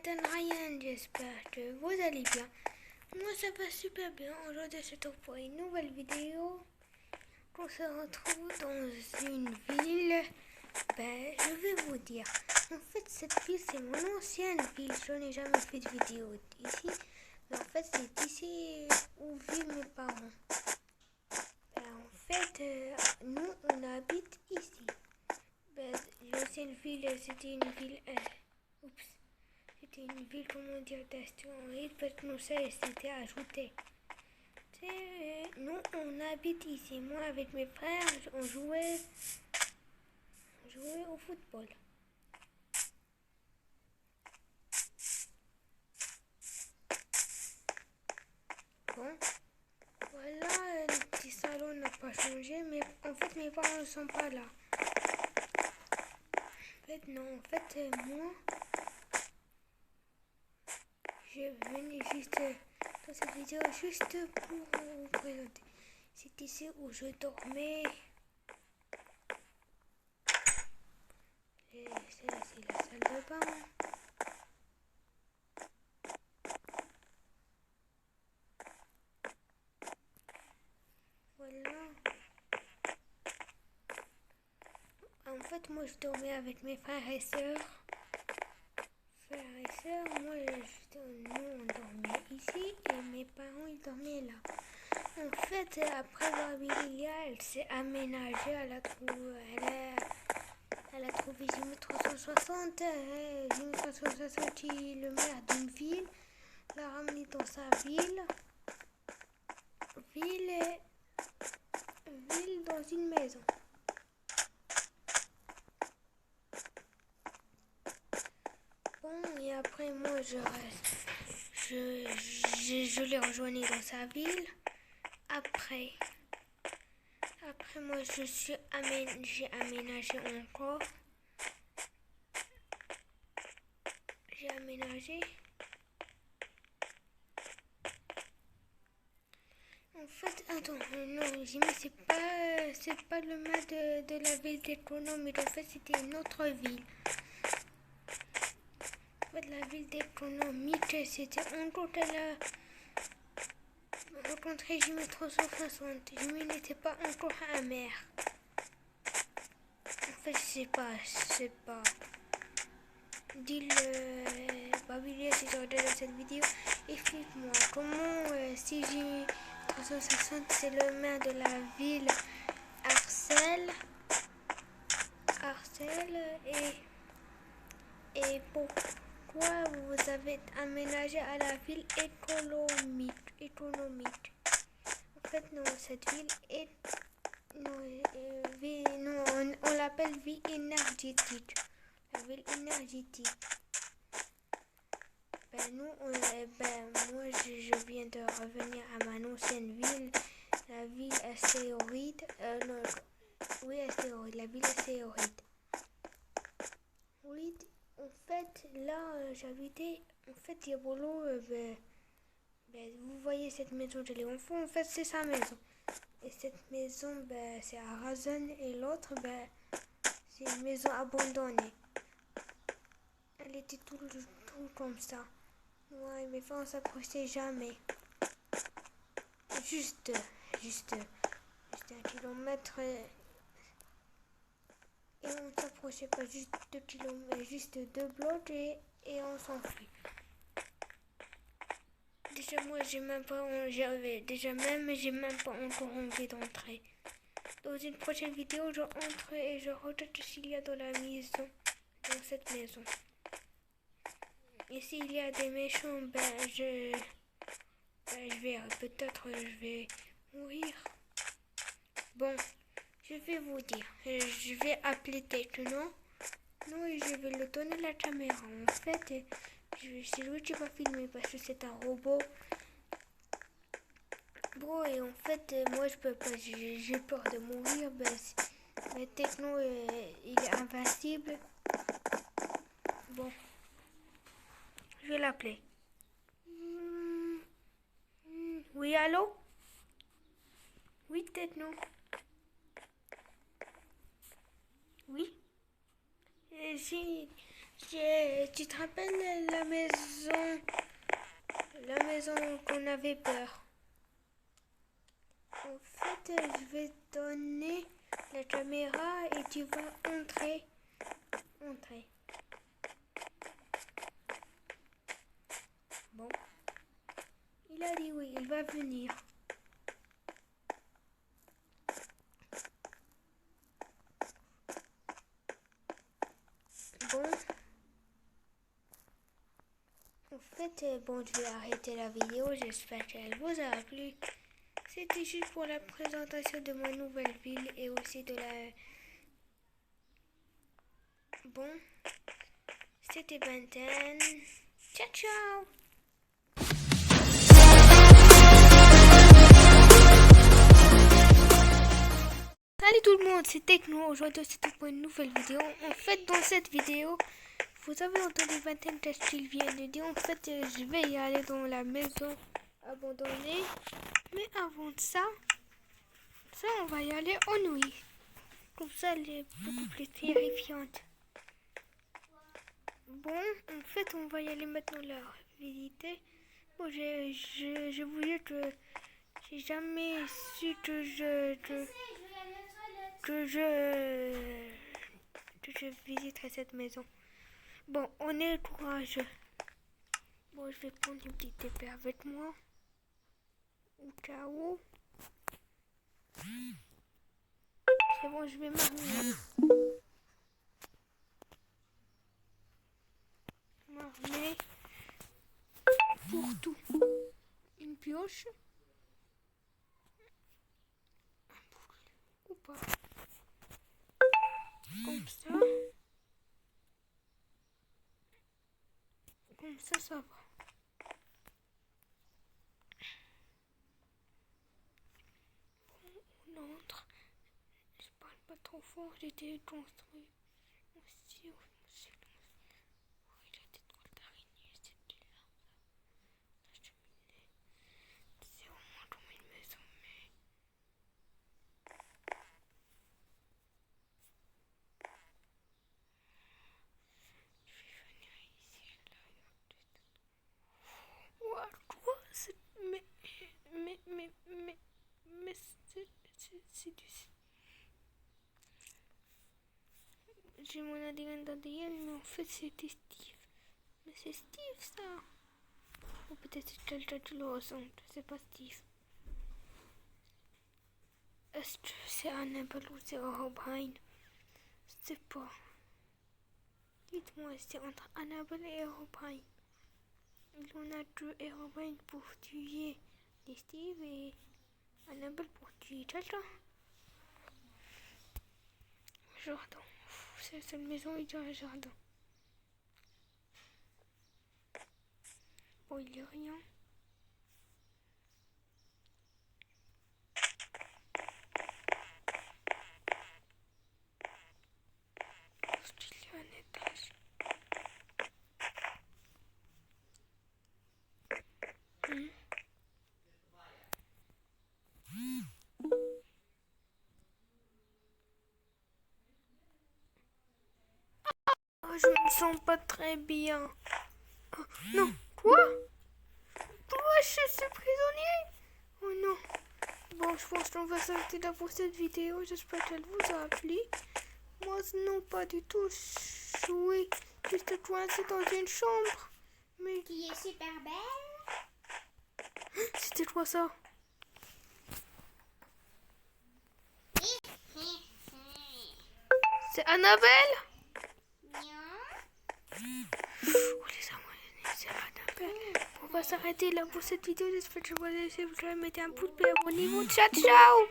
Nathan Ryan, j'espère que vous allez bien. Moi ça va super bien. Aujourd'hui c'est pour une nouvelle vidéo. On se retrouve dans une ville. Je vais vous dire. En fait cette ville c'est mon ancienne ville. Je n'ai jamais fait de vidéo ici. Mais en fait c'est ici où vivent mes parents. Nous on habite ici. L'ancienne ville c'était une ville... C'était une ville, comment dire, d'astéroïdes, parce que nous, ça, c'était ajouté. Nous, on habite ici. Moi, avec mes frères, on jouait au football. Bon, voilà, le petit salon n'a pas changé, mais en fait, mes parents ne sont pas là. Moi, je venais juste dans cette vidéo juste pour vous présenter. C'est ici où je dormais. C'est la salle de bain. Voilà. En fait, moi, je dormais avec mes frères et sœurs. Moi, nous, on dormait ici et mes parents, ils dormaient là. En fait, après avoir Lilia, elle s'est aménagée. Elle a trouvé Jimmy 360. Jimmy 360 qui est le maire d'une ville. L'a ramené dans sa ville. Ville dans une maison. Bon, et après, moi, je l'ai rejoint dans sa ville. Après moi, j'ai aménagé encore. J'ai aménagé. En fait, attends, non, Jimmy, c'est pas le maire de la ville d'économie. En fait, c'était une autre ville. En fait, la ville d'économique, c'était encore qu'elle a rencontré Jimmy 360. Jimmy n'était pas encore un maire. En fait, je sais pas. Dis-le, Babylia, si tu regardes cette vidéo, explique-moi comment, si Jimmy 360 c'est le maire de la ville Arcel et pourquoi vous avez aménagé à la ville économique. En fait, non, cette ville est... on l'appelle ville énergétique. La ville énergétique. Moi, je viens de revenir à ma ancienne ville, la ville astéroïde. Astéroïde, la ville astéroïde. Oui, en fait, là, j'habitais, en fait, Diabolo, vous voyez cette maison de l'enfant, en fait, c'est sa maison. Et cette maison, c'est à Razen, et l'autre, c'est une maison abandonnée. Elle était tout comme ça. Ouais, mes parents s'approchaient jamais. Juste 1 kilomètre. Et on s'approchait pas, juste 2 kilomètres, juste 2 blocs et on s'enfuit. Déjà moi j'ai même pas encore envie d'entrer. Dans une prochaine vidéo, je entre et je regarde s'il y a dans la maison, dans cette maison. Et s'il y a des méchants, peut-être je vais mourir. Bon, je vais vous dire, je vais appeler Techno. Non, et je vais lui donner la caméra. En fait, c'est lui qui va filmer parce que c'est un robot. Bon, et en fait, moi je peux pas, j'ai peur de mourir. Mais Techno, il est invincible. Bon, je vais l'appeler. Oui, allô? Oui, Techno. Oui. Tu te rappelles la maison qu'on avait peur? En fait, je vais te donner la caméra et tu vas entrer. Bon, il a dit oui, il va venir. Bon, en fait, bon, je vais arrêter la vidéo. J'espère qu'elle vous a plu. C'était juste pour la présentation de ma nouvelle ville et aussi de la... Bon, c'était Benten. Ciao, ciao! Salut tout le monde, c'est Techno. Aujourd'hui, c'était pour une nouvelle vidéo. En fait, dans cette vidéo, vous avez entendu Benten qu'est-ce qu'il vient de dire. En fait, je vais y aller dans la maison abandonnée. Mais avant de ça, on va y aller en nuit. Comme ça, elle est beaucoup plus terrifiante. Bon, en fait, on va y aller maintenant la visiter. Bon, je voulais que j'ai jamais su que je visiterai cette maison. Bon, on est courageux. Bon, je vais prendre une petite épée avec moi. Au cas où. C'est bon, je vais m'armer. Pour tout. Une pioche. Ou pas. Comme ça. Comme ça va. Bon, on entre. Je parle pas trop fort, j'étais construit. Aussi, il a des drôles d'araignées, c'est bizarre. La cheminée. C'est au moins comme une maison, mais... Je vais venir ici, là, ouah, quoi? Mais c'est du... J'ai mon ADN d'ADN, mais en fait c'était Steve. Mais c'est Steve ça. Ou peut-être c'est quelqu'un qui le ressemble. C'est pas Steve. Est-ce que c'est Annabelle ou c'est Herobrine? Je sais pas. Dites-moi, c'est entre Annabelle et Herobrine. Il y en a deux, Herobrine pour tuer les Steve et Annabelle pour tuer quelqu'un. Jardin. C'est la seule maison, il y a un jardin. Bon, il n'y a rien. Il y a un étage. Oh, je me sens pas très bien. Oh, non, quoi? Je suis prisonnier? Oh non. Bon, je pense qu'on va s'arrêter là pour cette vidéo. J'espère qu'elle vous a plu. Moi, non, pas du tout. Oui, j'étais coincée dans une chambre. Mais... Qui est super belle. C'était quoi ça? C'est Annabelle? Oh, les amours, c'est Annabelle. On va s'arrêter là pour cette vidéo. J'espère que vous allez laisser. Vous mettez un pouce bleu, abonnez-vous. Ciao, ciao!